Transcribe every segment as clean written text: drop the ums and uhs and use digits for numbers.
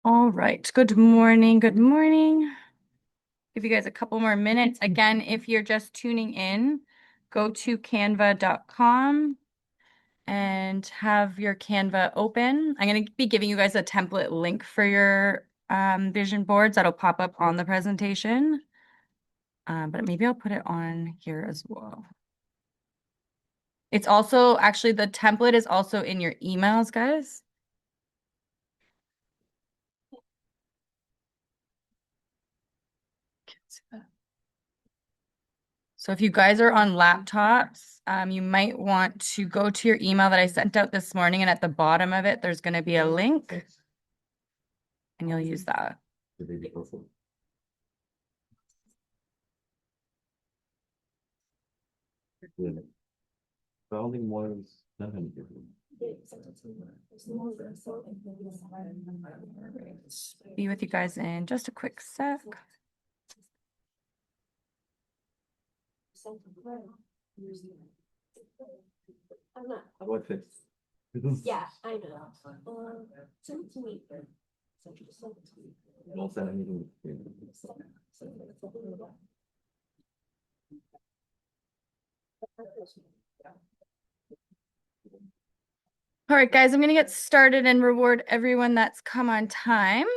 All right. Good morning. Good morning. Give you guys a couple more minutes. Again, if you're just tuning in, go to canva.com and have your Canva open. I'm going to be giving you guys a template link for your vision boards that'll pop up on the presentation. But maybe I'll put it on here as well. It's also actually the template is also in your emails, guys. So if you guys are on laptops, you might want to go to your email that I sent out this morning, and at the bottom of it, there's going to be a link, and you'll use that. Be with you guys in just a quick sec. What's it? Yeah, I know. Send it to me. Don't send anything. All right, guys, I'm going to get started and reward everyone that's come on time.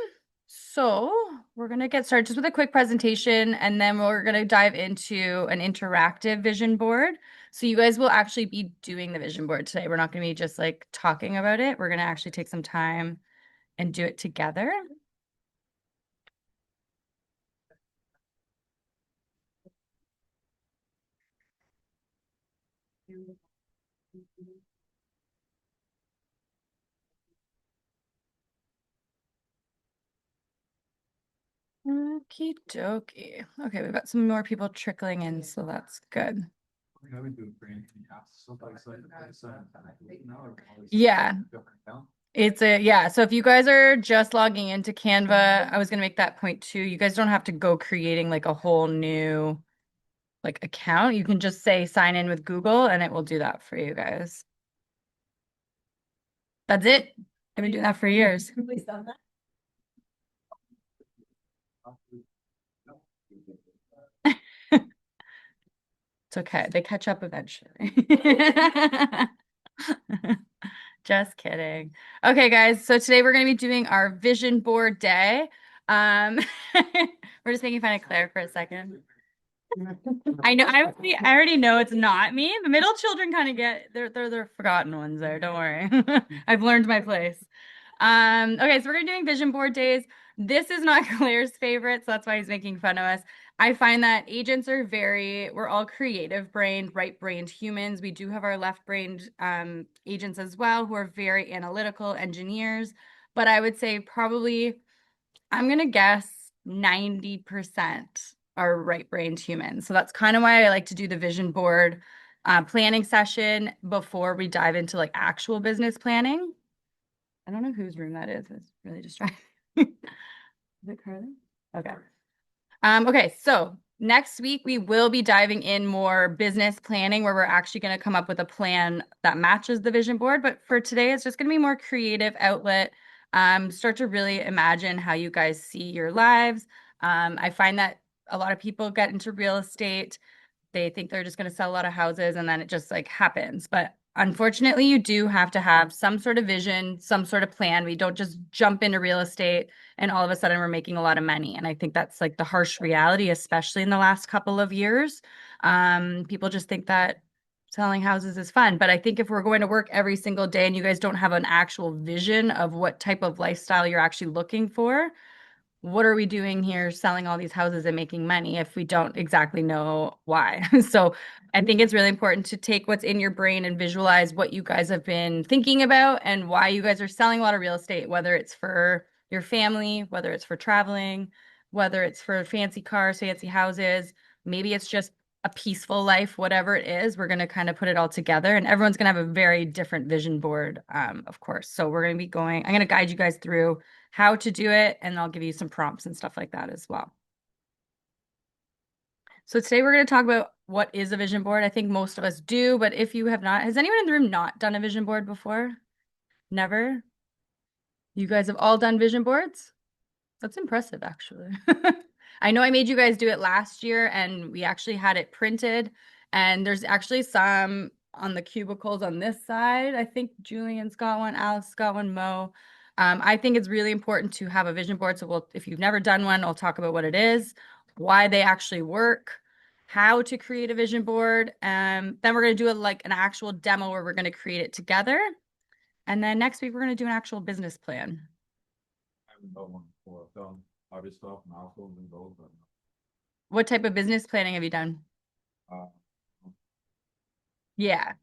So we're going to get started just with a quick presentation, and then we're going to dive into an interactive vision board. So you guys will actually be doing the vision board today. We're not going to be just like talking about it. We're going to actually take some time and do it together. Okie dokie. Okay, we've got some more people trickling in, so that's good. Yeah. Yeah. So if you guys are just logging into Canva, I was gonna make that point too. You guys don't have to go creating like a whole new like account. You can just say sign in with Google and it will do that for you guys. That's it. I've been doing that for years. It's okay. They catch up eventually. Just kidding. Okay, guys. So today we're going to be doing our vision board day. Um, we're just making fun of Claire for a second. I know. I already know it's not me. The middle children kind of get they're forgotten ones there. Don't worry. I've learned my place. Okay, so we're gonna be doing vision board days. This is not Claire's favorite, so that's why he's making fun of us. I find that agents are we're all creative brained, right brained humans. We do have our left brained agents as well who are very analytical engineers. But I would say probably, I'm gonna guess 90% are right brained humans. So that's kind of why I like to do the vision board planning session before we dive into like actual business planning. I don't know whose room that is. It's really distracting. Is it Carly? Okay. Okay, so next week we will be diving in more business planning where we're actually going to come up with a plan that matches the vision board. But for today, it's just going to be more creative outlet. Start to really imagine how you guys see your lives. I find that a lot of people get into real estate. They think they're just going to sell a lot of houses and then it just like happens. But unfortunately, you do have to have some sort of vision, some sort of plan. We don't just jump into real estate and all of a sudden we're making a lot of money. And I think that's like the harsh reality, especially in the last couple of years. People just think that selling houses is fun. But I think if we're going to work every single day and you guys don't have an actual vision of what type of lifestyle you're actually looking for, what are we doing here selling all these houses and making money if we don't exactly know why? So I think it's really important to take what's in your brain and visualize what you guys have been thinking about and why you guys are selling a lot of real estate, whether it's for your family, whether it's for traveling, whether it's for fancy cars, fancy houses, maybe it's just a peaceful life, whatever it is, we're going to kind of put it all together and everyone's going to have a very different vision board, of course. So we're going to be I'm going to guide you guys through how to do it, and I'll give you some prompts and stuff like that as well. So today we're going to talk about what is a vision board. I think most of us do, but if you have not, has anyone in the room not done a vision board before? Never? You guys have all done vision boards? That's impressive, actually. I know I made you guys do it last year and we actually had it printed. And there's actually some on the cubicles on this side. I think Julian's got one, Alex got one, Mo. I think it's really important to have a vision board. So if you've never done one, I'll talk about what it is, why they actually work, how to create a vision board. Then we're going to do like an actual demo where we're going to create it together. And then next week, we're going to do an actual business plan. I haven't done one before. I've done other stuff, milestones and goals, but What type of business planning have you done? uh, Yeah.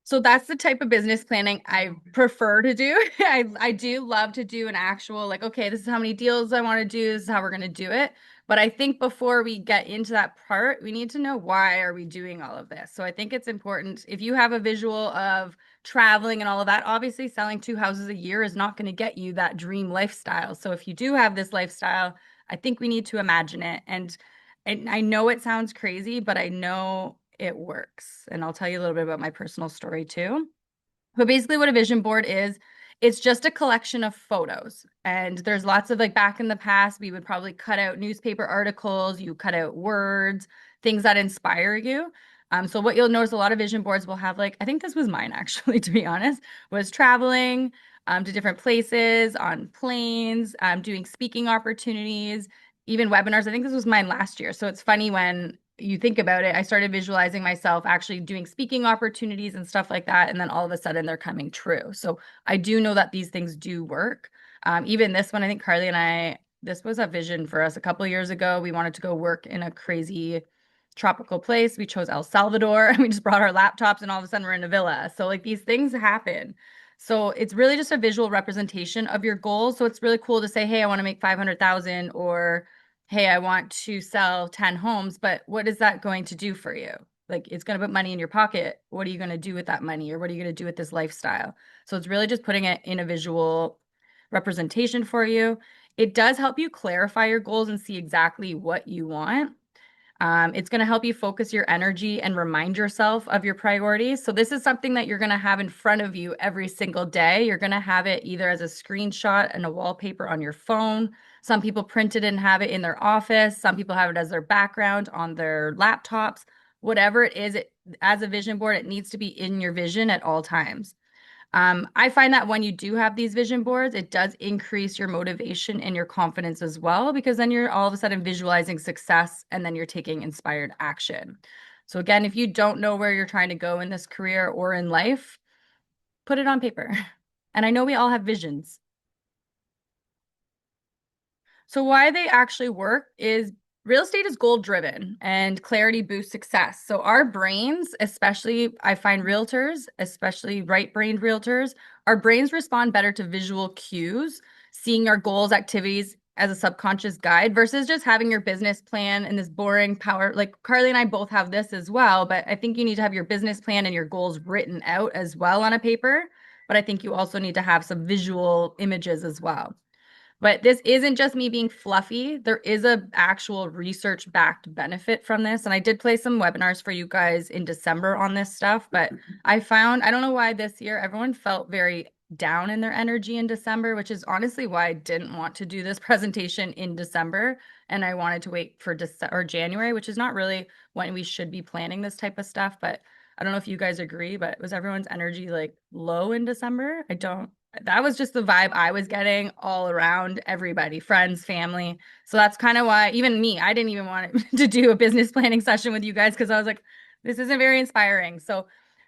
So that's the type of business planning I prefer to do. I do love to do an actual like, okay, this is how many deals I want to do, this is how we're going to do it. But I think before we get into that part, we need to know why are we doing all of this. So I think it's important if you have a visual of traveling and all of that, obviously selling 2 houses a year is not going to get you that dream lifestyle. So if you do have this lifestyle, I think we need to imagine it. And I know it sounds crazy, but I know it works. And I'll tell you a little bit about my personal story too. But basically, what a vision board is, it's just a collection of photos. And there's lots of like back in the past, we would probably cut out newspaper articles, you cut out words, things that inspire you. So what you'll notice a lot of vision boards will have like, I think this was mine actually, to be honest, was traveling to different places, on planes, doing speaking opportunities, even webinars. I think this was mine last year. So it's funny when you think about it, I started visualizing myself actually doing speaking opportunities and stuff like that. And then all of a sudden they're coming true. So I do know that these things do work. Even this one, I think Carly and I, this was a vision for us a couple of years ago. We wanted to go work in a crazy tropical place. We chose El Salvador and we just brought our laptops and all of a sudden we're in a villa. So like these things happen. So it's really just a visual representation of your goals. So it's really cool to say, hey, I want to make 500,000 or hey, I want to sell 10 homes, but what is that going to do for you? Like it's going to put money in your pocket. What are you going to do with that money or what are you going to do with this lifestyle? So it's really just putting it in a visual representation for you. It does help you clarify your goals and see exactly what you want. It's going to help you focus your energy and remind yourself of your priorities. So, this is something that you're going to have in front of you every single day. You're going to have it either as a screenshot and a wallpaper on your phone. Some people print it and have it in their office. Some people have it as their background on their laptops. Whatever it is, as a vision board, it needs to be in your vision at all times. I find that when you do have these vision boards, it does increase your motivation and your confidence as well, because then you're all of a sudden visualizing success and then you're taking inspired action. So, again, if you don't know where you're trying to go in this career or in life, put it on paper. And I know we all have visions. So why they actually work is real estate is goal driven and clarity boosts success. So our brains, especially I find realtors, especially right-brained realtors, our brains respond better to visual cues, seeing our goals, activities as a subconscious guide versus just having your business plan and this boring power. Like Carly and I both have this as well, but I think you need to have your business plan and your goals written out as well on a paper. But I think you also need to have some visual images as well. But this isn't just me being fluffy. There is a actual research-backed benefit from this. And I did play some webinars for you guys in December on this stuff, but I found, I don't know why this year everyone felt very down in their energy in December, which is honestly why I didn't want to do this presentation in December. And I wanted to wait for December or January, which is not really when we should be planning this type of stuff. But I don't know if you guys agree, but was everyone's energy like low in December? I don't that was just the vibe I was getting all around everybody, friends, family. So that's kind of why, even me, I didn't even want to do a business planning session with you guys because I was like, this isn't very inspiring. So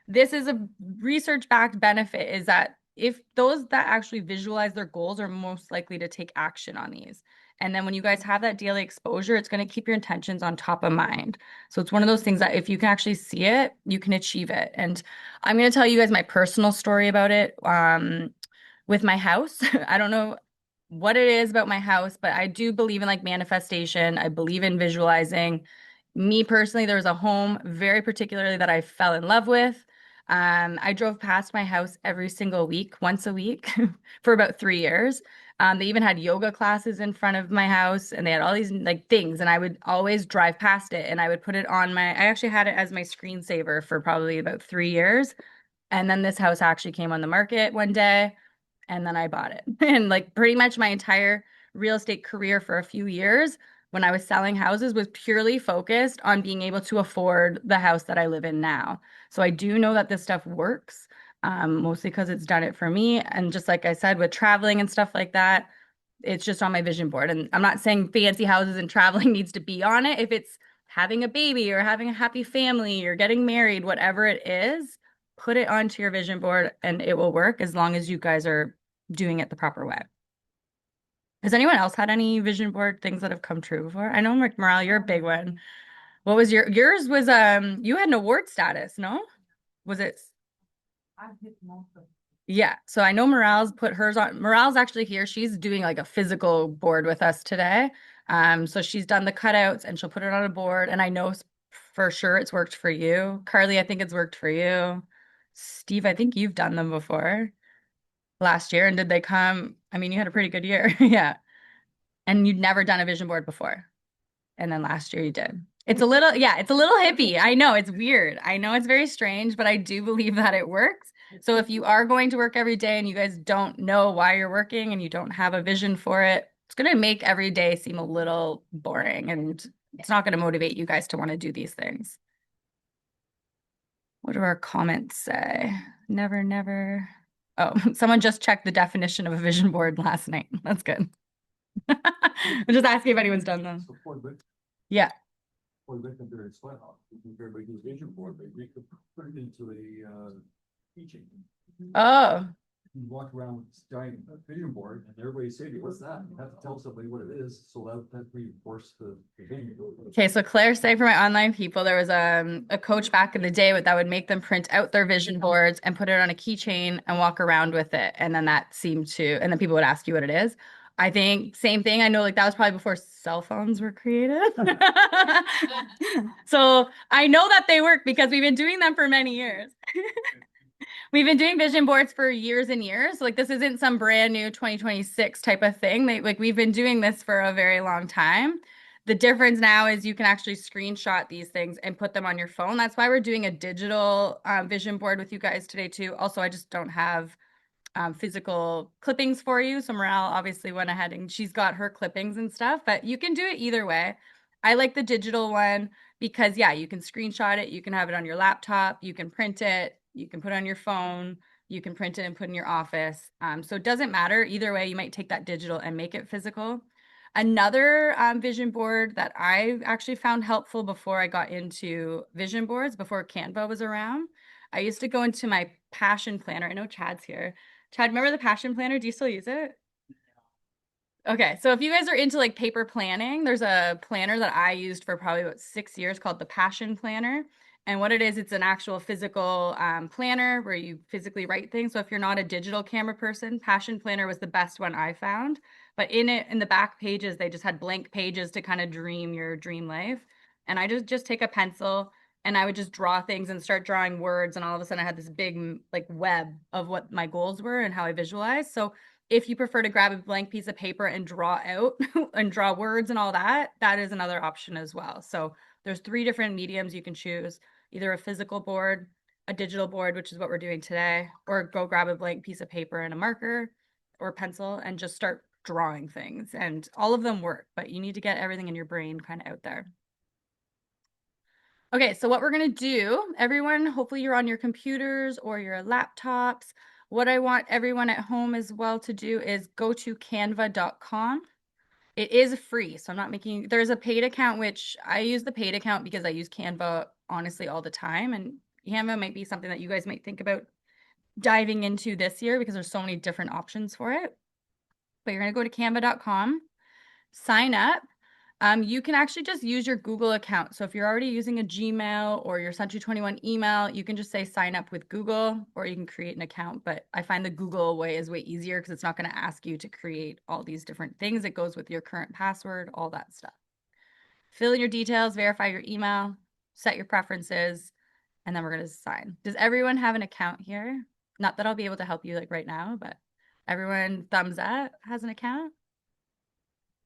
this is a research-backed benefit is that if those that actually visualize their goals are most likely to take action on these. And then when you guys have that daily exposure, it's going to keep your intentions on top of mind. So it's one of those things that if you can actually see it, you can achieve it. And I'm going to tell you guys my personal story about it. With my house. I don't know what it is about my house, but I do believe in like manifestation. I believe in visualizing. Me personally, there was a home very particularly that I fell in love with. I drove past my house every single week, once a week, for about 3 years. They even had yoga classes in front of my house, and they had all these like things, and I would always drive past it, and I would put it on my. I actually had it as my screensaver for probably about 3 years, and then this house actually came on the market one day and then I bought it. And like pretty much my entire real estate career for a few years when I was selling houses was purely focused on being able to afford the house that I live in now. So I do know that this stuff works, mostly because it's done it for me. And just like I said, with traveling and stuff like that, it's just on my vision board. And I'm not saying fancy houses and traveling needs to be on it. If it's having a baby or having a happy family or getting married, whatever it is, put it onto your vision board and it will work as long as you guys are doing it the proper way. Has anyone else had any vision board things that have come true before? I know, Morale, you're a big one. What was yours was you had an award status, no? Was it? Yeah. So I know Morale's put hers on. Morale's actually here. She's doing like a physical board with us today. So she's done the cutouts and she'll put it on a board. And I know for sure it's worked for you. Carly, I think it's worked for you. Steve, I think you've done them before last year. And did they come? I mean, you had a pretty good year. Yeah. And you'd never done a vision board before. And then last year you did. It's a little, yeah, it's a little hippie. I know it's weird. I know it's very strange, but I do believe that it works. So if you are going to work every day and you guys don't know why you're working and you don't have a vision for it, it's going to make every day seem a little boring and it's not going to motivate you guys to want to do these things. What do our comments say? Never, never. Oh, someone just checked the definition of a vision board last night. That's good. I'm just asking if anyone's done them. Yeah. Or they can do it sweat off. Everybody do a vision board, but we could put it into a teaching. Oh, You walk around with this giant vision board and everybody say to you, what's that? You have to tell somebody what it is, so that reinforce the vision. okay. So Claire say for my online people, there was a coach back in the day that would make them print out their vision boards and put it on a keychain and walk around with it. And then that seemed to, and then people would ask you what it is. I think same thing. I know like that was probably before cell phones were created. So I know that they work because we've been doing them for many years. We've been doing vision boards for years and years. Like this isn't some brand new 2026 type of thing. Like we've been doing this for a very long time. The difference now is you can actually screenshot these things and put them on your phone. That's why we're doing a digital vision board with you guys today too. Also, I just don't have physical clippings for you. So Morale obviously went ahead and she's got her clippings and stuff, but you can do it either way. I like the digital one because yeah, you can screenshot it, you can have it on your laptop, you can print it, you can put it on your phone, you can print it and put in your office. So it doesn't matter either way. You might take that digital and make it physical. Another vision board that I actually found helpful before I got into vision boards, before Canva was around, I used to go into my passion planner. I know Chad's here. Chad, remember the passion planner? Do you still use it? Okay, so if you guys are into like paper planning, there's a planner that I used for probably about 6 years called the Passion Planner. And what it is, it's an actual physical planner where you physically write things. So if you're not a digital camera person, Passion Planner was the best one I found. But in it, in the back pages, they just had blank pages to kind of dream your dream life. And I just take a pencil and I would just draw things and start drawing words. And all of a sudden I had this big like web of what my goals were and how I visualized. So if you prefer to grab a blank piece of paper and draw out and draw words and all that, that is another option as well. So there's 3 different mediums you can choose, either a physical board, a digital board, which is what we're doing today, or go grab a blank piece of paper and a marker or pencil and just start drawing things. And all of them work, but you need to get everything in your brain kind of out there. Okay, so what we're gonna do, everyone, hopefully you're on your computers or your laptops. What I want everyone at home as well to do is go to canva.com. It is free, so I'm not making, there's a paid account, which I use the paid account because I use Canva honestly all the time. And Canva might be something that you guys might think about diving into this year because there's so many different options for it. But you're gonna go to canva.com, sign up. You can actually just use your Google account. So if you're already using a Gmail or your Century 21 email, you can just say sign up with Google or you can create an account. But I find the Google way is way easier because it's not going to ask you to create all these different things. It goes with your current password, all that stuff. Fill in your details, verify your email, set your preferences, and then we're going to sign. Does everyone have an account here? Not that I'll be able to help you like right now, but everyone thumbs up has an account?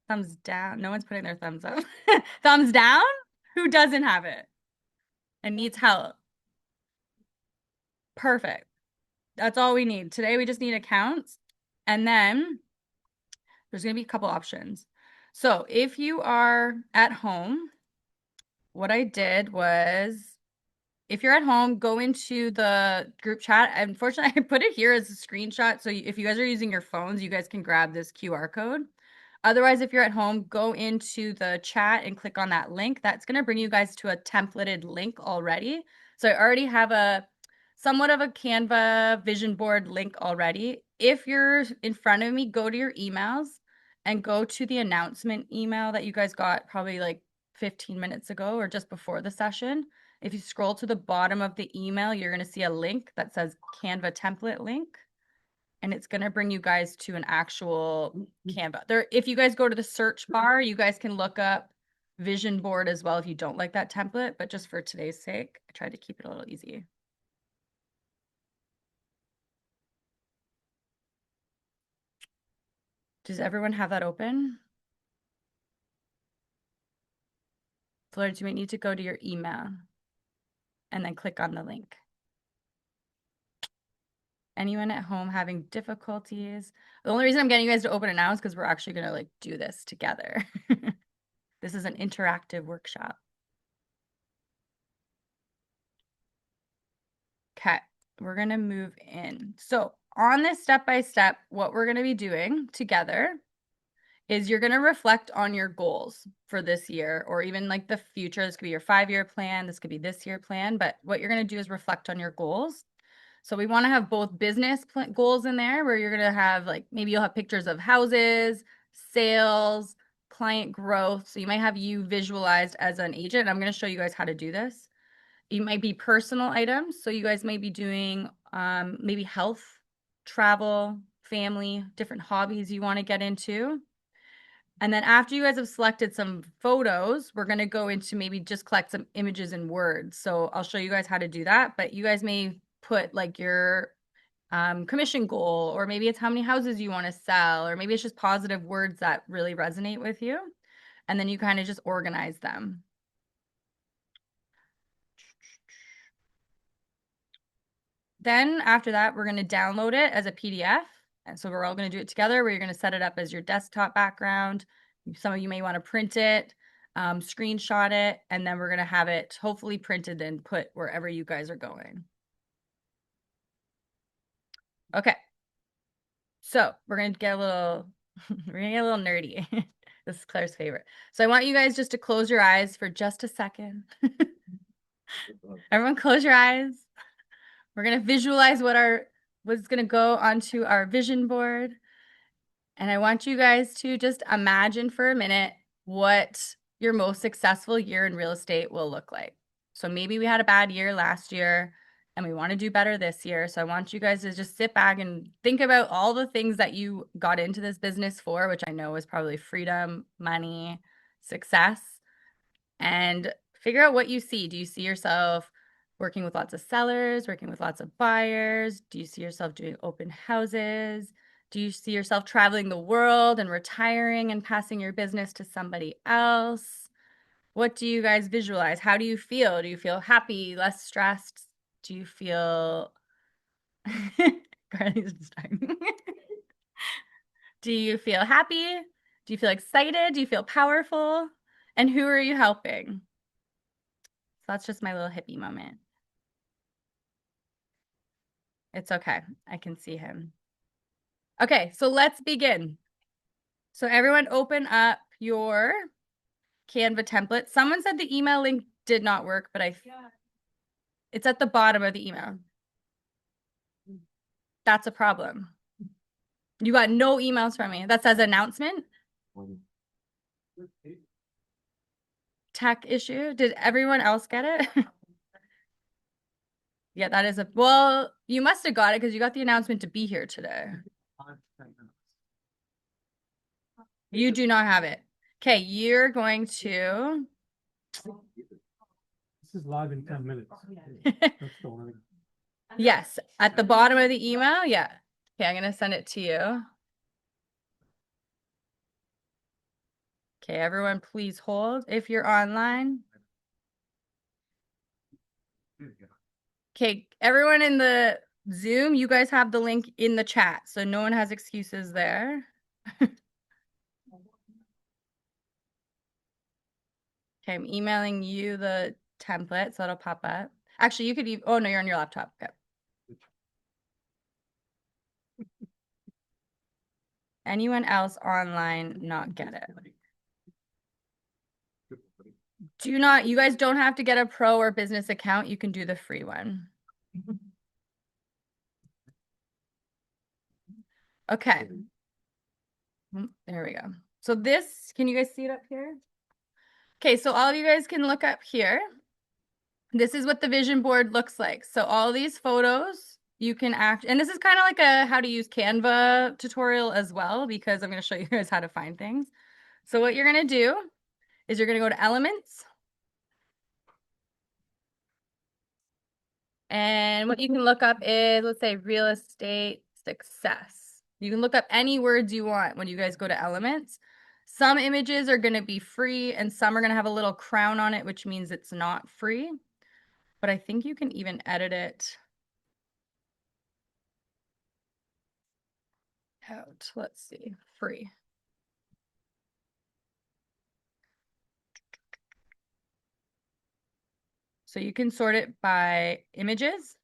Thumbs down. No one's putting their thumbs up. Thumbs down? Who doesn't have it and needs help? Perfect. That's all we need. Today we just need accounts. And then there's going to be a couple options. So if you are at home, what I did was, if you're at home, go into the group chat. Unfortunately, I put it here as a screenshot. So if you guys are using your phones, you guys can grab this QR code. Otherwise, if you're at home, go into the chat and click on that link. That's going to bring you guys to a templated link already. So I already have a somewhat of a Canva vision board link already. If you're in front of me, go to your emails and go to the announcement email that you guys got probably like 15 minutes ago or just before the session. If you scroll to the bottom of the email, you're going to see a link that says Canva template link. And it's going to bring you guys to an actual Canva. There, if you guys go to the search bar, you guys can look up vision board as well if you don't like that template. But just for today's sake, I tried to keep it a little easy. Does everyone have that open? Florence, you might need to go to your email and then click on the link. Anyone at home having difficulties? The only reason I'm getting you guys to open it now is because we're actually going to like do this together. This is an interactive workshop. Okay, we're going to move in. So on this step-by-step, what we're going to be doing together is you're going to reflect on your goals for this year or even like the future. This could be your 5-year plan. This could be this year plan. But what you're going to do is reflect on your goals. So we want to have both business goals in there where you're going to have like, maybe you'll have pictures of houses, sales, client growth. So you might have you visualized as an agent. I'm going to show you guys how to do this. It might be personal items. So you guys might be doing maybe health, travel, family, different hobbies you want to get into. And then after you guys have selected some photos, we're going to go into maybe just collect some images and words. So I'll show you guys how to do that. But you guys may put like your commission goal, or maybe it's how many houses you want to sell, or maybe it's just positive words that really resonate with you. And then you kind of just organize them. Then after that, we're going to download it as a PDF. And so we're all going to do it together where you're going to set it up as your desktop background. Some of you may want to print it, screenshot it, and then we're going to have it hopefully printed and put wherever you guys are going. Okay. So we're going to get a little, we're going to get a little nerdy. This is Claire's favorite. So I want you guys just to close your eyes for just a second. Everyone close your eyes. We're going to visualize what's going to go onto our vision board. And I want you guys to just imagine for a minute what your most successful year in real estate will look like. So maybe we had a bad year last year and we want to do better this year. So I want you guys to just sit back and think about all the things that you got into this business for, which I know is probably freedom, money, success, and figure out what you see. Do you see yourself working with lots of sellers, working with lots of buyers? Do you see yourself doing open houses? Do you see yourself traveling the world and retiring and passing your business to somebody else? What do you guys visualize? How do you feel? Do you feel happy, less stressed? Do you feel Carly's just dying. Do you feel happy? Do you feel excited? Do you feel powerful? And who are you helping? So that's just my little hippie moment. It's okay. I can see him. Okay, so let's begin. So everyone open up your Canva template. Someone said the email link did not work, but it's at the bottom of the email. That's a problem. You got no emails from me. That says announcement. Tech issue. Did everyone else get it? Yeah, that is well, you must have got it because you got the announcement to be here today. You do not have it. Okay, you're going to. This is live in 10 minutes. That's the only. Yes, at the bottom of the email. Yeah. Okay, I'm going to send it to you. Okay, everyone, please hold if you're online. Okay, everyone in the Zoom, you guys have the link in the chat, so no one has excuses there. Okay, I'm emailing you the template, so it'll pop up. Actually, you could, oh no, you're on your laptop. Okay. Anyone else online not get it? Do not, you guys don't have to get a pro or business account. You can do the free one. Okay. There we go. So this, can you guys see it up here? Okay, so all of you guys can look up here. This is what the vision board looks like. So all these photos you can and this is kind of like a how to use Canva tutorial as well, because I'm going to show you guys how to find things. So what you're going to do is you're going to go to elements. And what you can look up is, let's say, real estate success. You can look up any words you want when you guys go to elements. Some images are going to be free and some are going to have a little crown on it, which means it's not free. But I think you can even edit it out. Let's see, free. So you can sort it by images.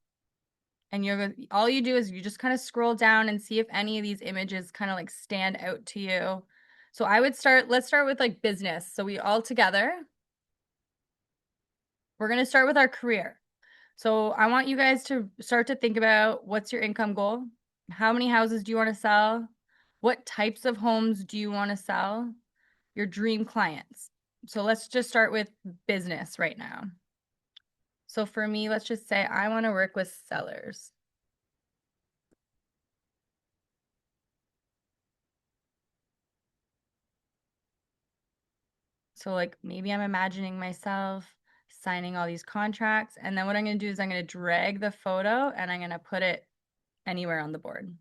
And all you do is you just kind of scroll down and see if any of these images kind of like stand out to you. So I would let's start with like business. So we all together, we're going to start with our career. So I want you guys to start to think about what's your income goal? How many houses do you want to sell? What types of homes do you want to sell? Your dream clients. So let's just start with business right now. So for me, let's just say I want to work with sellers. So like maybe I'm imagining myself signing all these contracts. And then what I'm going to do is I'm going to drag the photo and I'm going to put it anywhere on the board.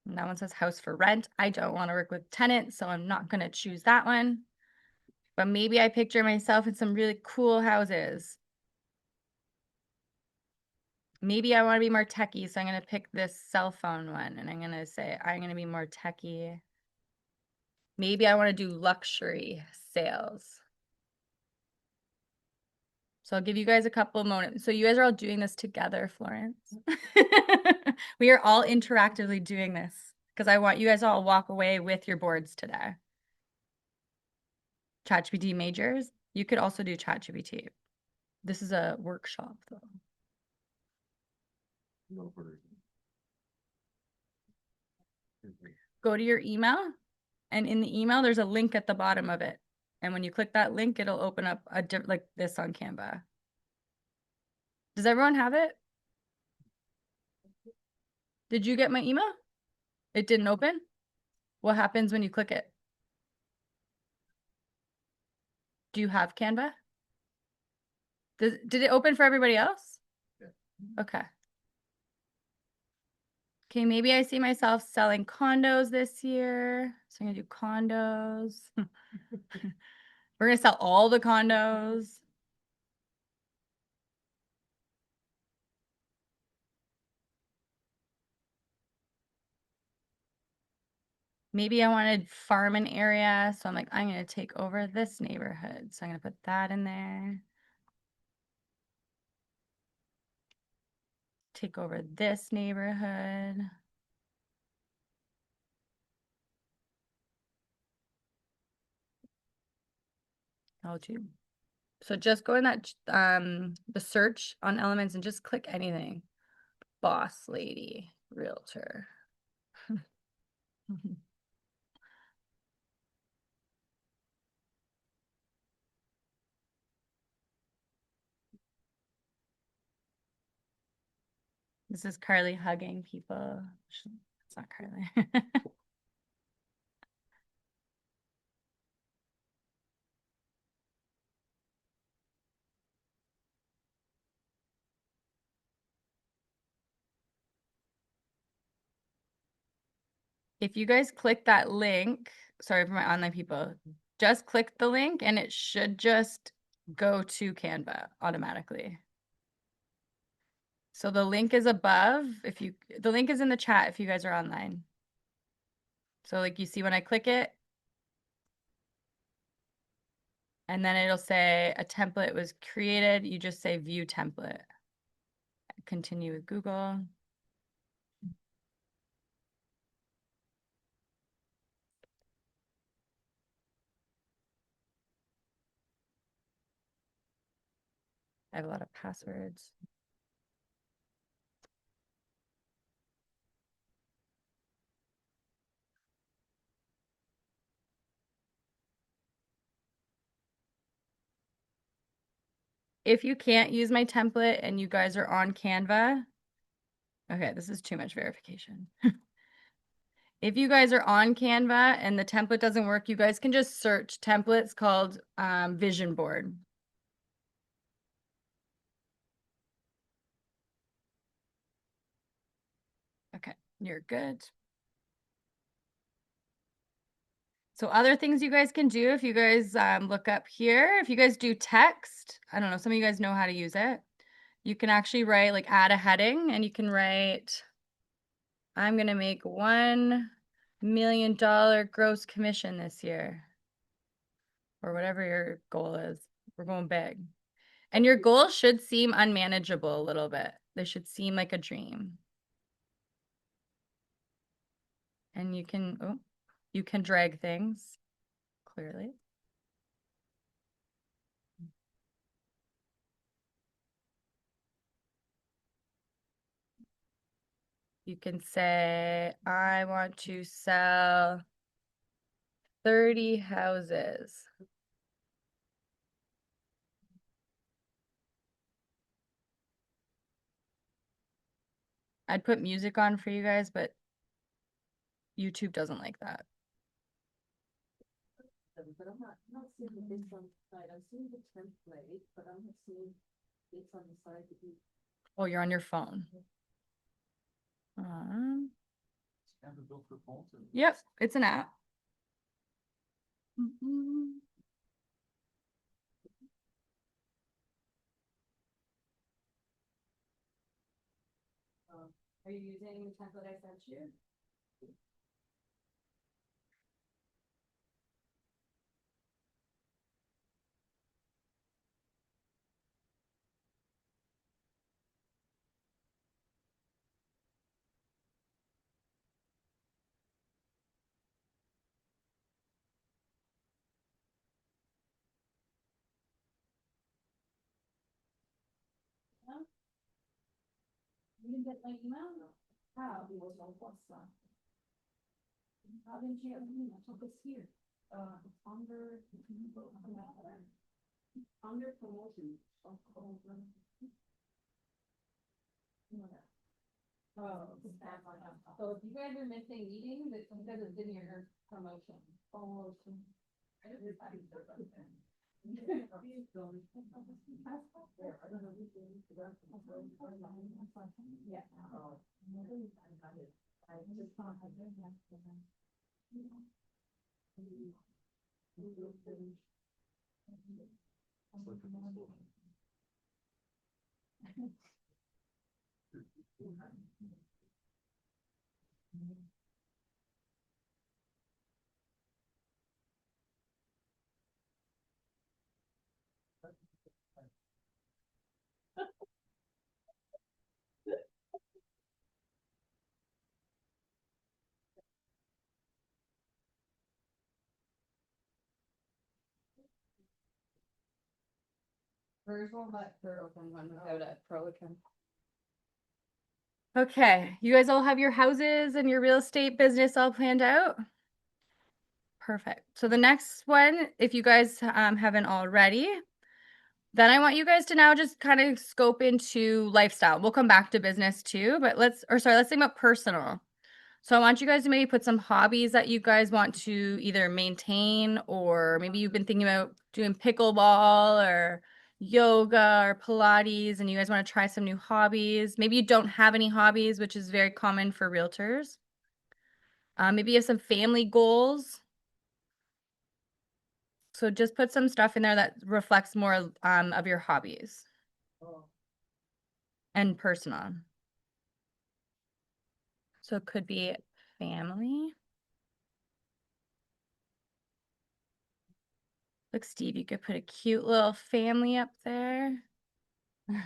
And that one says house for rent. I don't want to work with tenants, so I'm not going to choose that one. But maybe I picture myself in some really cool houses. Maybe I want to be more techie, so I'm going to pick this cell phone one and I'm going to say I'm going to be more techie. Maybe I want to do luxury sales. So I'll give you guys a couple of moments. So you guys are all doing this together, Florence. We are all interactively doing this because I want you guys all to walk away with your boards today. ChatGPT majors. You could also do ChatGPT. This is a workshop though. Go to your email, and in the email, there's a link at the bottom of it. And when you click that link, it'll open up like this on Canva. Does everyone have it? Did you get my email? It didn't open? What happens when you click it? Do you have Canva? Did it open for everybody else? Yeah. Okay. Okay, maybe I see myself selling condos this year. So I'm gonna do condos. We're gonna sell all the condos. Maybe I wanted farm an area. So I'm like, I'm gonna take over this neighborhood. So I'm gonna put that in there. Take over this neighborhood. Oh, too. So just go in that the search on elements and just click anything. Boss lady, realtor. This is Carly hugging people. It's not Carly. If you guys click that link, sorry for my online people, just click the link and it should just go to Canva automatically. So the link is above. The link is in the chat if you guys are online. So like you see when I click it, And then it'll say a template was created. You just say view template. Continue with Google. I have a lot of passwords. If you can't use my template and you guys are on Canva, okay, this is too much verification. If you guys are on Canva and the template doesn't work, you guys can just search templates called vision board. Okay, you're good. So other things you guys can do if you guys look up here, if you guys do text, I don't know, some of you guys know how to use it. You can actually write like add a heading and you can write, I'm going to make $1 million gross commission this year. Or whatever your goal is. We're going big. And your goals should seem unmanageable a little bit. They should seem like a dream. And you can drag things clearly. You can say, I want to sell 30 houses. I'd put music on for you guys, but YouTube doesn't like that. But I'm not seeing this on the side. I'm seeing the template, but I'm not seeing this on the side. Oh, you're on your phone. Canva built for phones and- Yep, it's an app. Mhm. Are you using the template I sent you? You didn't get my email? How? It was on WhatsApp. How didn't you get my email? So it's here. Under promotion. Oh, so if you guys are missing meetings, it's because it's in your promotion. Promotion. Yeah. Virtual, but for open one without a pro account. Okay, you guys all have your houses and your real estate business all planned out? Perfect. So the next one, if you guys haven't already, then I want you guys to now just kind of scope into lifestyle. We'll come back to business too, but let's think about personal. So I want you guys to maybe put some hobbies that you guys want to either maintain, or maybe you've been thinking about doing pickleball or yoga or Pilates and you guys want to try some new hobbies. Maybe you don't have any hobbies, which is very common for realtors. Maybe you have some family goals. So just put some stuff in there that reflects more of your hobbies and personal. So it could be family. Look, Steve, you could put a cute little family up there. You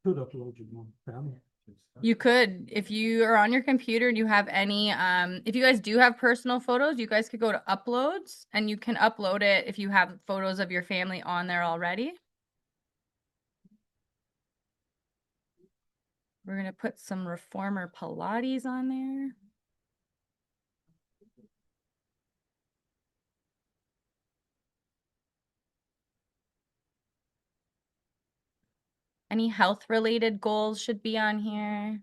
could upload your own family. You could, if you are on your computer and you have any, if you guys do have personal photos, you guys could go to uploads and you can upload it if you have photos of your family on there already. We're gonna put some reformer Pilates on there. Any health related goals should be on here.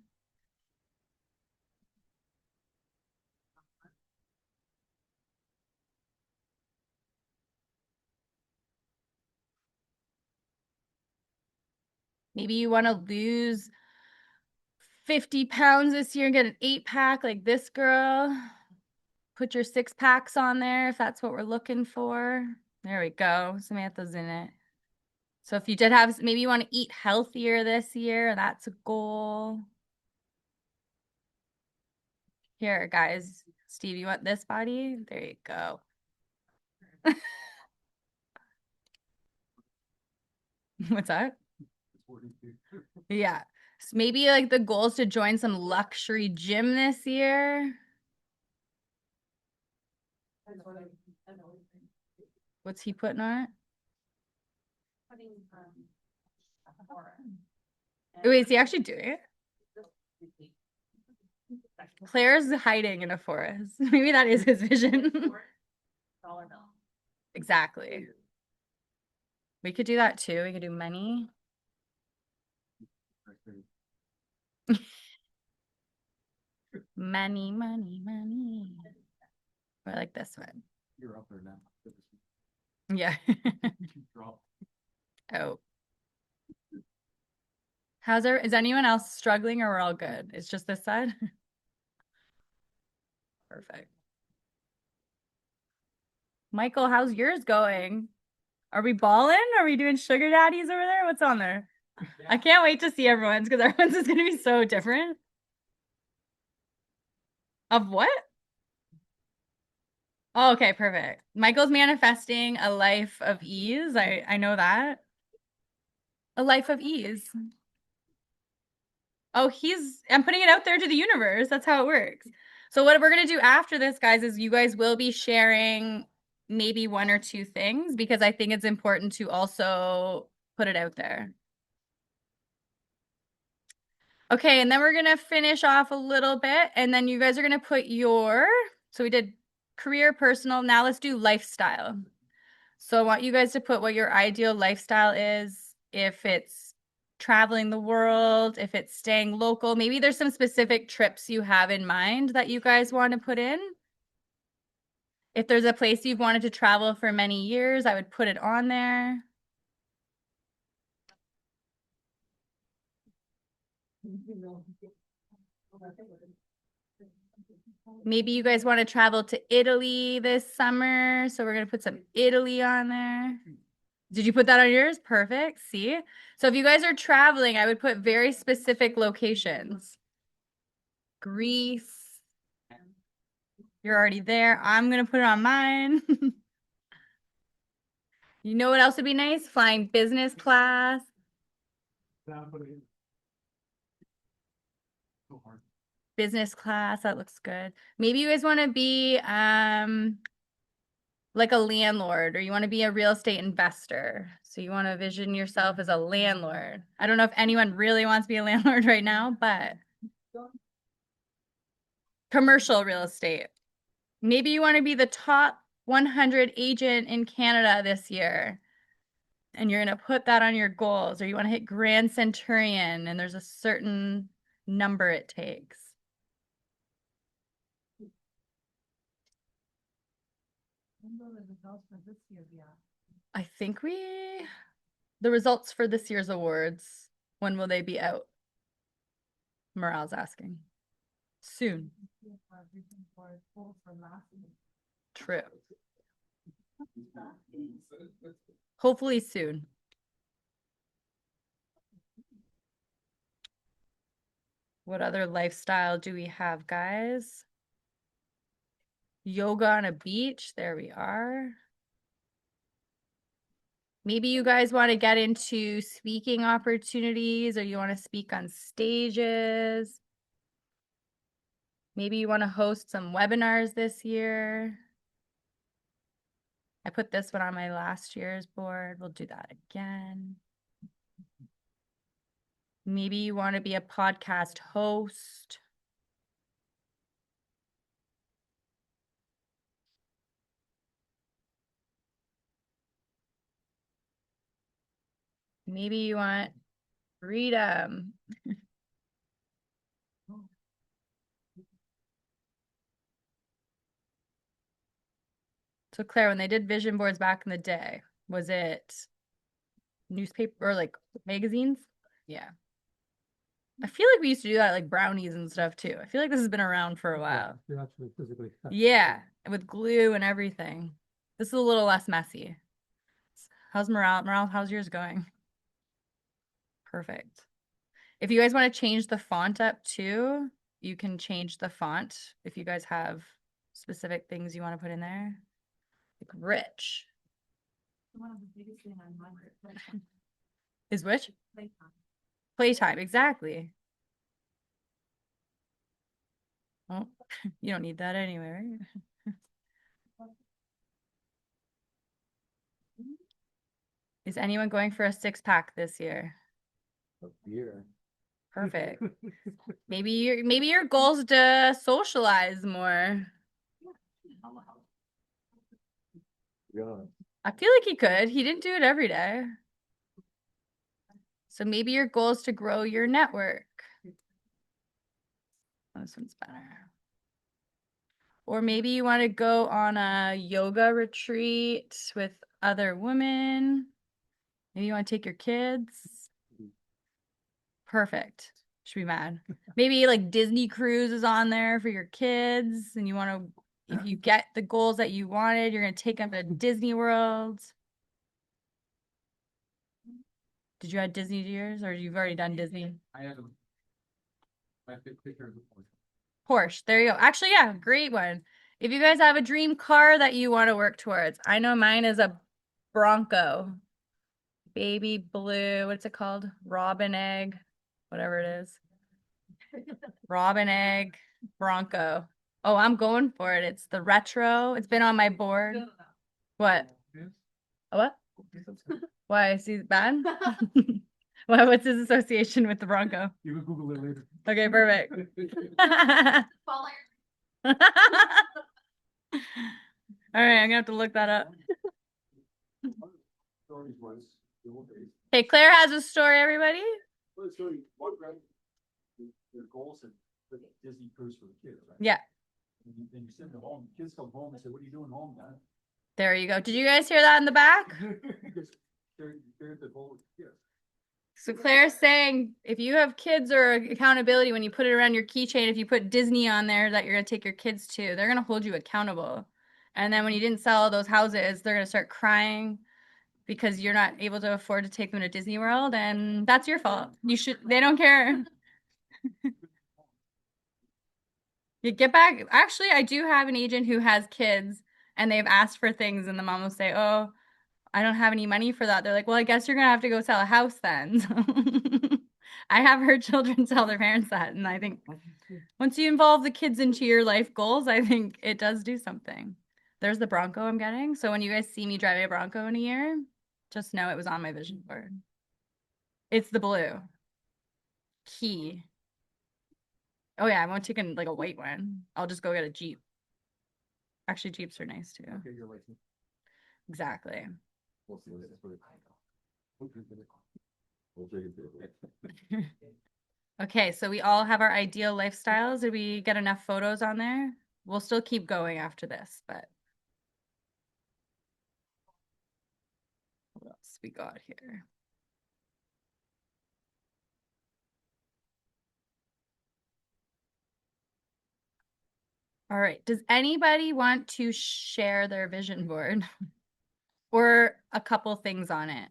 Maybe you want to lose 50 pounds this year and get an 8-pack like this girl. Put your 6-packs on there if that's what we're looking for. There we go. Samantha's in it. So if you did have, maybe you want to eat healthier this year, that's a goal. Here, guys. Steve, you want this body? There you go. What's that? Yeah. So maybe like the goal is to join some luxury gym this year. What's he putting on it? Wait, is he actually doing it? Claire's hiding in a forest. Maybe that is his vision. Exactly. We could do that too. We could do money. Money, money, money. Or like this one. You're up there now. Yeah. Drop. Oh. Is anyone else struggling or we're all good? It's just this side? Perfect. Michael, how's yours going? Are we balling? Are we doing sugar daddies over there? What's on there? I can't wait to see everyone's because everyone's is going to be so different. Of what? Oh, okay, perfect. Michael's manifesting a life of ease. I know that. A life of ease. Oh, I'm putting it out there to the universe. That's how it works. So what we're going to do after this, guys, is you guys will be sharing maybe 1 or 2 things because I think it's important to also put it out there. Okay, and then we're going to finish off a little bit and then you guys are going to put so we did career, personal. Now let's do lifestyle. So I want you guys to put what your ideal lifestyle is. If it's traveling the world, if it's staying local, maybe there's some specific trips you have in mind that you guys want to put in. If there's a place you've wanted to travel for many years, I would put it on there. Maybe you guys want to travel to Italy this summer. So we're going to put some Italy on there. Did you put that on yours? Perfect. See? So if you guys are traveling, I would put very specific locations. Greece. You're already there. I'm going to put it on mine. You know what else would be nice? Flying business class. Business class. That looks good. Maybe you guys want to be like a landlord or you want to be a real estate investor. So you want to vision yourself as a landlord. I don't know if anyone really wants to be a landlord right now, but commercial real estate. Maybe you want to be the top 100 agent in Canada this year. And you're going to put that on your goals, or you want to hit Grand Centurion and there's a certain number it takes. I think the results for this year's awards, when will they be out? Morale's asking. Soon. True. Hopefully soon. What other lifestyle do we have, guys? Yoga on a beach. There we are. Maybe you guys want to get into speaking opportunities or you want to speak on stages. Maybe you want to host some webinars this year. I put this one on my last year's board. We'll do that again. Maybe you want to be a podcast host. Maybe you want freedom. So Claire, when they did vision boards back in the day, was it newspaper or like magazines? Yeah. I feel like we used to do that like brownies and stuff too. I feel like this has been around for a while. You actually physically. Yeah, with glue and everything. This is a little less messy. How's morale? Morale, how's yours going? Perfect. If you guys want to change the font up too, you can change the font if you guys have specific things you want to put in there. Like rich. One of the biggest thing on my playtime. Is which? Playtime. Playtime, exactly. Well, you don't need that anyway, right? Is anyone going for a 6-pack this year? A beer. Perfect. Maybe your goal is to socialize more. Yeah. I feel like he could. He didn't do it every day. So maybe your goal is to grow your network. Oh, this one's better. Or maybe you want to go on a yoga retreat with other women. Maybe you want to take your kids. Perfect. Should be mad. Maybe like Disney cruise is on there for your kids and you want to, if you get the goals that you wanted, you're going to take them to Disney World. Did you add Disney to yours or you've already done Disney? I had my picture of the Porsche. There you go. Actually, yeah, great one. If you guys have a dream car that you want to work towards, I know mine is a Bronco. Baby blue. What's it called? Robin egg. Whatever it is. Robin egg Bronco. Oh, I'm going for it. It's the retro. It's been on my board. What? A what? Why? Is he bad? Why? What's his association with the Bronco? You can Google it later. Okay, perfect. All right, I'm gonna have to look that up. Stories was the old days. Hey, Claire has a story, everybody. Well, so you walk around their goals and the Disney cruise for the kids, right? Yeah, And then you send them home, kids come home and say, what are you doing home, Dad? there you go. Did you guys hear that in the back? Because they're the goal, yeah. So Claire's saying if you have kids or accountability, when you put it around your keychain, if you put Disney on there that you're gonna take your kids to, they're gonna hold you accountable. And then when you didn't sell those houses, they're gonna start crying because you're not able to afford to take them to Disney World, and that's your fault. They don't care. You get back. Actually, I do have an agent who has kids and they've asked for things, and the mom will say, "Oh, I don't have any money for that." They're like, "Well, I guess you're gonna have to go sell a house then." I have heard children tell their parents that, and I think once you involve the kids into your life goals, I think it does do something. There's the Bronco I'm getting. So when you guys see me drive a Bronco in a year, just know it was on my vision board. It's the blue. Key. Oh yeah, I won't take like a white one. I'll just go get a Jeep. Actually, Jeeps are nice too. Okay, you're like, Exactly. we'll see what it is. We'll take it. Okay, so we all have our ideal lifestyles. Did we get enough photos on there? We'll still keep going after this, but what else we got here? All right. Does anybody want to share their vision board? or a couple things on it.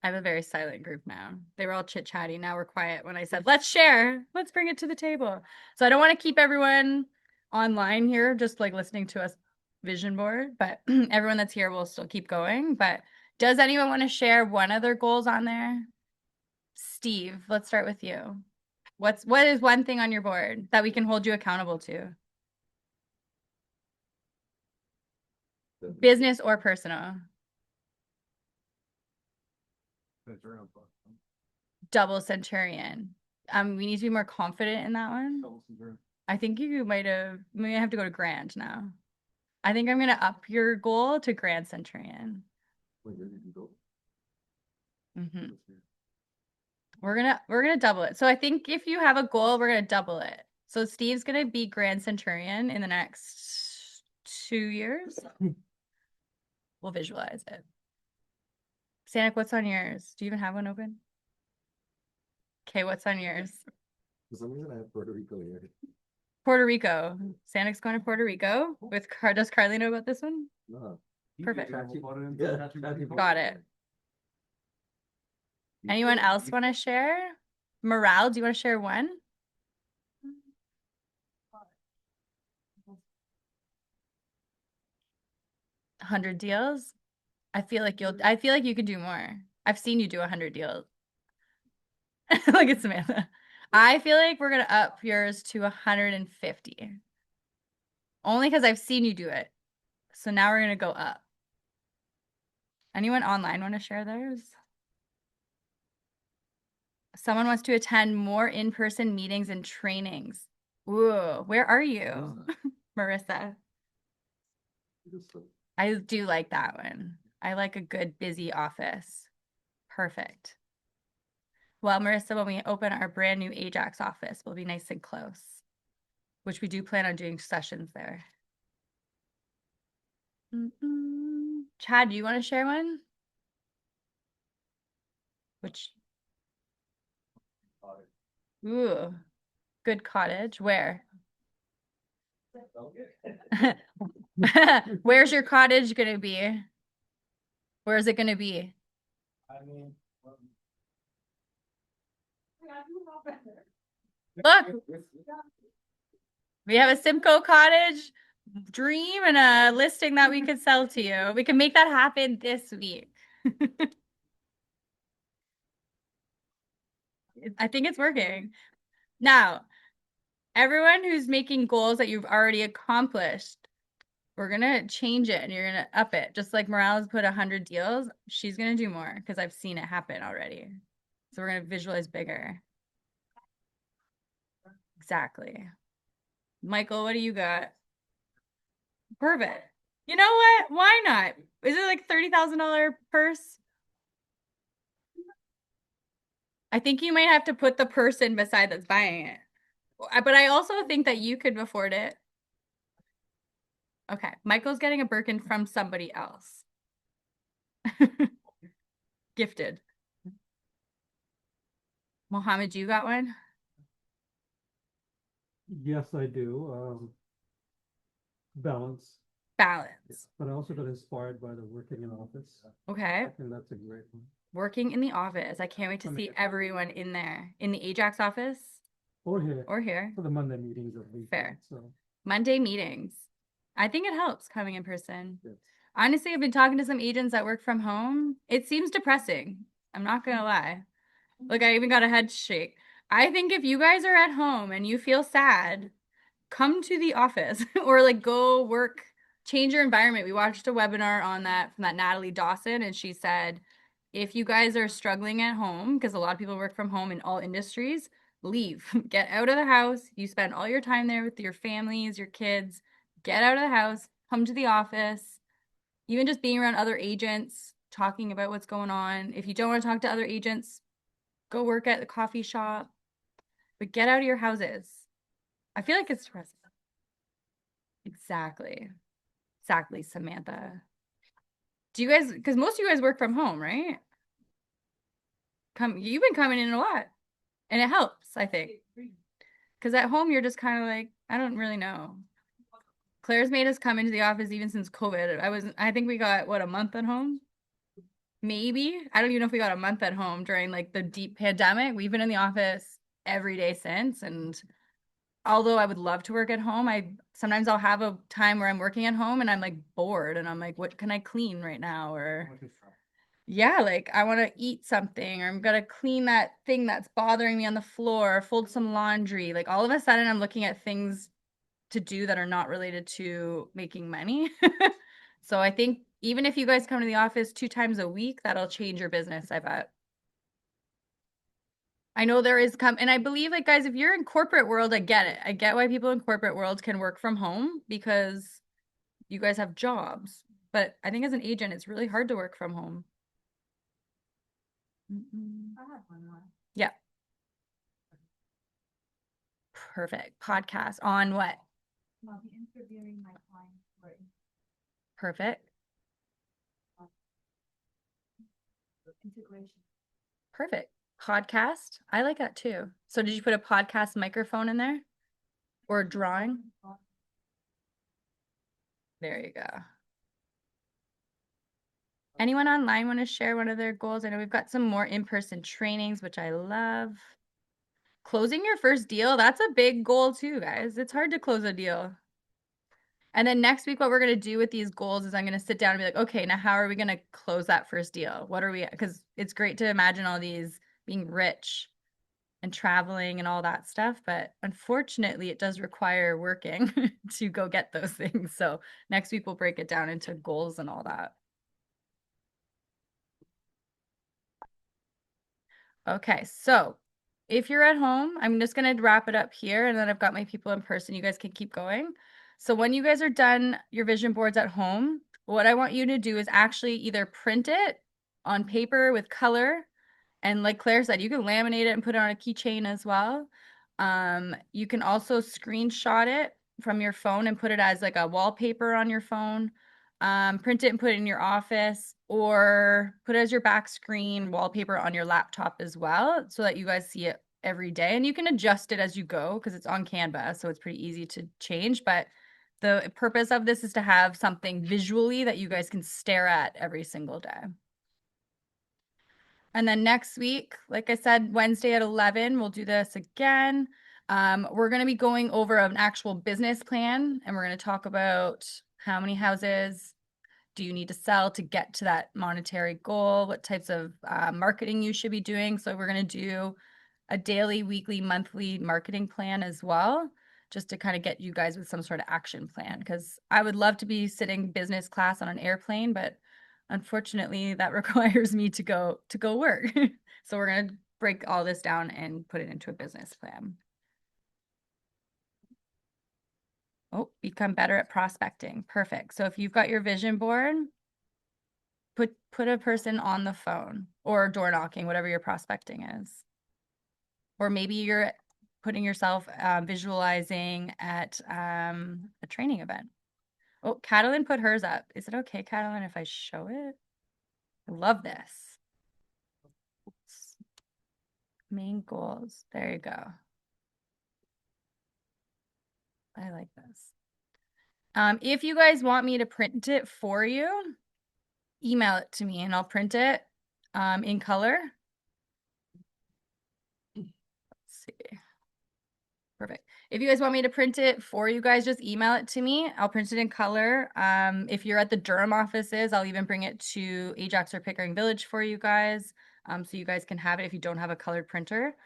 I have a very silent group now. They were all chit-chatty. Now we're quiet when I said, let's share. Let's bring it to the table. So I don't want to keep everyone online here, just like listening to us vision board, but everyone that's here will still keep going. But does anyone want to share one of their goals on there? Steve, let's start with you. What is one thing on your board that we can hold you accountable to? Business or personal? Double centurion. We need to be more confident in that one. I think you might have to go to grand now. I think I'm gonna up your goal to grand centurion. Mm-hmm. We're gonna double it. So I think if you have a goal, we're gonna double it. So Steve's gonna be grand centurion in the next 2 years. We'll visualize it. Sanic, what's on yours? Do you even have one open? Okay, what's on yours? For some reason, I have Puerto Rico here. Puerto Rico. Sanic's going to Puerto Rico with does Carly know about this one? No. Perfect. Yeah. Got it. Anyone else want to share? Morale, do you want to share one? 100 deals? I feel like you could do more. I've seen you do 100 deals. Look at Samantha. I feel like we're gonna up yours to 150. Only because I've seen you do it. So now we're gonna go up. Anyone online want to share theirs? Someone wants to attend more in-person meetings and trainings. Ooh, where are you? Marissa. I do like that one. I like a good busy office. Perfect. Well, Marissa, when we open our brand new Ajax office, we'll be nice and close, which we do plan on doing sessions there. Chad, do you want to share one? Ooh, good cottage. Where? Where's your cottage gonna be? Where is it gonna be? Look, we have a Simcoe cottage dream and a listing that we could sell to you. We can make that happen this week. I think it's working. Now, everyone who's making goals that you've already accomplished, we're gonna change it and you're gonna up it. Just like Morales put 100 deals, she's gonna do more because I've seen it happen already. So we're gonna visualize bigger. Exactly. Michael, what do you got? Perfect. You know what? Why not? Is it like $30,000 purse? I think you might have to put the person beside that's buying it. But I also think that you could afford it. Okay, Michael's getting a Birkin from somebody else. Gifted. Mohammed, you got one? Yes, I do. Balance, Balance. but I also got inspired by the working in office. Okay. And that's a great one. Working in the office. I can't wait to see everyone in there. In the Ajax office Or here, or here. for the Monday meetings at least. Fair. So, Monday meetings. I think it helps coming in person. yes. Honestly, I've been talking to some agents that work from home. It seems depressing. I'm not gonna lie. Like I even got a head shake. I think if you guys are at home and you feel sad, come to the office or like go work, change your environment. We watched a webinar on that from that Natalie Dawson, and she said, if you guys are struggling at home, because a lot of people work from home in all industries, leave. Get out of the house. You spend all your time there with your families, your kids. Get out of the house, come to the office. Even just being around other agents, talking about what's going on. If you don't want to talk to other agents, go work at the coffee shop. But get out of your houses. I feel like it's depressing. Exactly. Exactly, Samantha. Do you guys, because most of you guys work from home, right? You've been coming in a lot. And it helps, I think. Because at home, you're just kind of like, I don't really know. Claire's made us come into the office even since COVID. I think we got what, a month at home? Maybe. I don't even know if we got a month at home during like the deep pandemic. We've been in the office every day since. And although I would love to work at home, I sometimes I'll have a time where I'm working at home and I'm like bored and I'm like, what can I clean right now? Or yeah, like I want to eat something or I'm gonna clean that thing that's bothering me on the floor, fold some laundry. Like all of a sudden I'm looking at things to do that are not related to making money. So I think even if you guys come to the office 2 times a week, that'll change your business, I bet. I know there is and I believe like guys, if you're in corporate world, I get it. I get why people in corporate world can work from home because you guys have jobs. But I think as an agent, it's really hard to work from home. I have one more. Yeah. Perfect. Podcast on what? I'll be interviewing my clients for Perfect. integration. Perfect. Podcast. I like that too. So did you put a podcast microphone in there? Or a drawing? There you go. Anyone online want to share one of their goals? I know we've got some more in-person trainings, which I love. Closing your first deal, that's a big goal too, guys. It's hard to close a deal. And then next week, what we're going to do with these goals is I'm going to sit down and be like, okay, now how are we going to close that first deal? What are we, because it's great to imagine all these being rich and traveling and all that stuff. But unfortunately, it does require working to go get those things. So next week, we'll break it down into goals and all that. Okay, so if you're at home, I'm just going to wrap it up here and then I've got my people in person. You guys can keep going. So when you guys are done your vision boards at home, what I want you to do is actually either print it on paper with color. And like Claire said, you can laminate it and put it on a keychain as well. You can also screenshot it from your phone and put it as like a wallpaper on your phone. Print it and put it in your office or put it as your back screen wallpaper on your laptop as well so that you guys see it every day. And you can adjust it as you go because it's on Canva, so it's pretty easy to change. But the purpose of this is to have something visually that you guys can stare at every single day. And then next week, like I said, Wednesday at 11, we'll do this again. We're going to be going over an actual business plan and we're going to talk about how many houses do you need to sell to get to that monetary goal, what types of marketing you should be doing. So we're going to do a daily, weekly, monthly marketing plan as well, just to kind of get you guys with some sort of action plan. Because I would love to be sitting business class on an airplane, but unfortunately that requires me to go work. So we're going to break all this down and put it into a business plan. Oh, become better at prospecting. Perfect. So if you've got your vision board, put a person on the phone or door knocking, whatever your prospecting is. Or maybe you're putting yourself visualizing at a training event. Oh, Catalin put hers up. Is it okay, Catalin, if I show it? I love this. Oops. Main goals. There you go. I like this. If you guys want me to print it for you, email it to me and I'll print it in color. Let's see. Perfect. If you guys want me to print it for you guys, just email it to me. I'll print it in color. If you're at the Durham offices, I'll even bring it to Ajax or Pickering Village for you guys. So you guys can have it if you don't have a colored printer.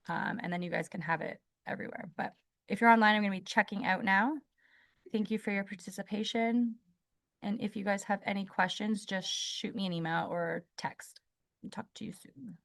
And then you guys can have it everywhere. But if you're online, I'm going to be checking out now. Thank you for your participation. And if you guys have any questions, just shoot me an email or text. Talk to you soon.